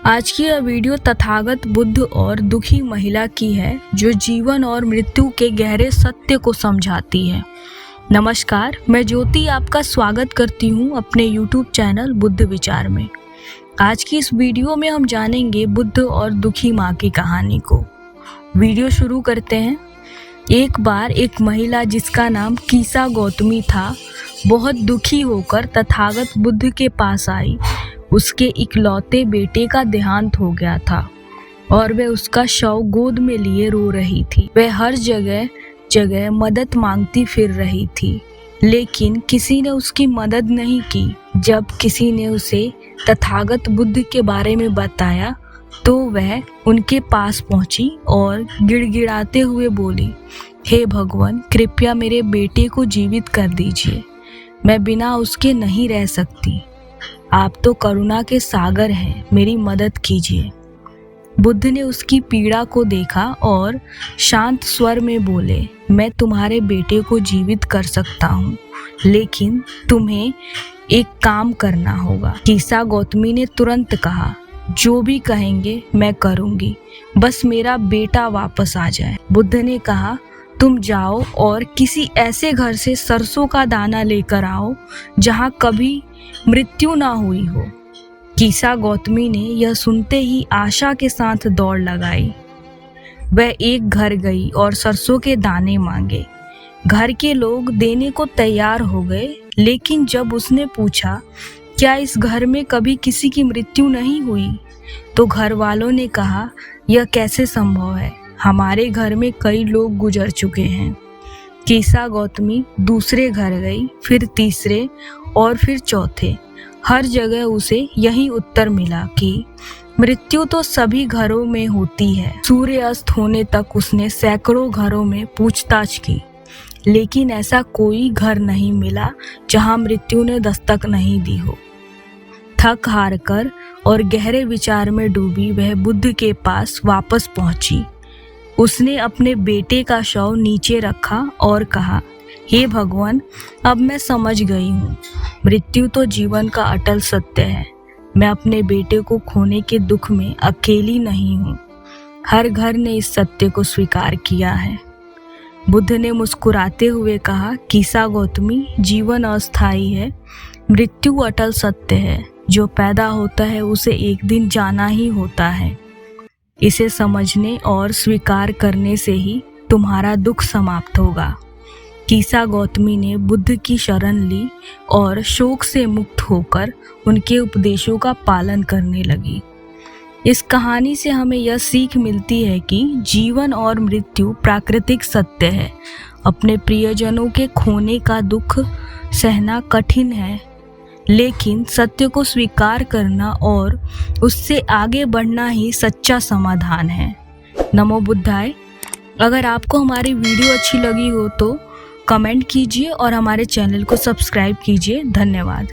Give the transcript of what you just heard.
आज की यह वीडियो तथागत बुद्ध और दुखी महिला की है जो जीवन और मृत्यु के गहरे सत्य को समझाती है। नमस्कार, मैं ज्योति आपका स्वागत करती हूँ अपने YouTube चैनल बुद्ध विचार में। आज की इस वीडियो में हम जानेंगे बुद्ध और दुखी माँ की कहानी को। वीडियो शुरू करते हैं। एक बार एक महिला जिसका नाम कीसा गौतमी था, बहुत दुखी होकर तथागत बुद्ध के पास आई। उसके इकलौते बेटे का देहांत हो गया था और वह उसका शव गोद में लिए रो रही थी। वह हर जगह जगह मदद मांगती फिर रही थी, लेकिन किसी ने उसकी मदद नहीं की। जब किसी ने उसे तथागत बुद्ध के बारे में बताया तो वह उनके पास पहुंची और गिड़गिड़ाते हुए बोली, हे भगवान, कृपया मेरे बेटे को जीवित कर दीजिए। मैं बिना उसके नहीं रह सकती। आप तो करुणा के सागर हैं, मेरी मदद कीजिए। बुद्ध ने उसकी पीड़ा को देखा और शांत स्वर में बोले, मैं तुम्हारे बेटे को जीवित कर सकता हूँ, लेकिन तुम्हें एक काम करना होगा। कीसा गौतमी ने तुरंत कहा, जो भी कहेंगे मैं करूँगी, बस मेरा बेटा वापस आ जाए। बुद्ध ने कहा, तुम जाओ और किसी ऐसे घर से सरसों का दाना लेकर आओ जहाँ कभी मृत्यु ना हुई हो। कीसा गौतमी ने यह सुनते ही आशा के साथ दौड़ लगाई। वह एक घर गई और सरसों के दाने मांगे। घर के लोग देने को तैयार हो गए, लेकिन जब उसने पूछा, क्या इस घर में कभी किसी की मृत्यु नहीं हुई, तो घर वालों ने कहा, यह कैसे संभव है, हमारे घर में कई लोग गुजर चुके हैं। कीसा गौतमी दूसरे घर गई, फिर तीसरे और फिर चौथे। हर जगह उसे यही उत्तर मिला कि मृत्यु तो सभी घरों में होती है। सूर्य अस्त होने तक उसने सैकड़ों घरों में पूछताछ की, लेकिन ऐसा कोई घर नहीं मिला जहां मृत्यु ने दस्तक नहीं दी हो। थक हार कर और गहरे विचार में डूबी वह बुद्ध के पास वापस पहुंची। उसने अपने बेटे का शव नीचे रखा और कहा, हे भगवान, अब मैं समझ गई हूँ, मृत्यु तो जीवन का अटल सत्य है। मैं अपने बेटे को खोने के दुख में अकेली नहीं हूँ। हर घर ने इस सत्य को स्वीकार किया है। बुद्ध ने मुस्कुराते हुए कहा, कीसा गौतमी, जीवन अस्थायी है, मृत्यु अटल सत्य है। जो पैदा होता है उसे एक दिन जाना ही होता है। इसे समझने और स्वीकार करने से ही तुम्हारा दुख समाप्त होगा। कीसा गौतमी ने बुद्ध की शरण ली और शोक से मुक्त होकर उनके उपदेशों का पालन करने लगी। इस कहानी से हमें यह सीख मिलती है कि जीवन और मृत्यु प्राकृतिक सत्य है। अपने प्रियजनों के खोने का दुख सहना कठिन है, लेकिन सत्य को स्वीकार करना और उससे आगे बढ़ना ही सच्चा समाधान है। नमो बुद्धाय। अगर आपको हमारी वीडियो अच्छी लगी हो तो कमेंट कीजिए और हमारे चैनल को सब्सक्राइब कीजिए। धन्यवाद।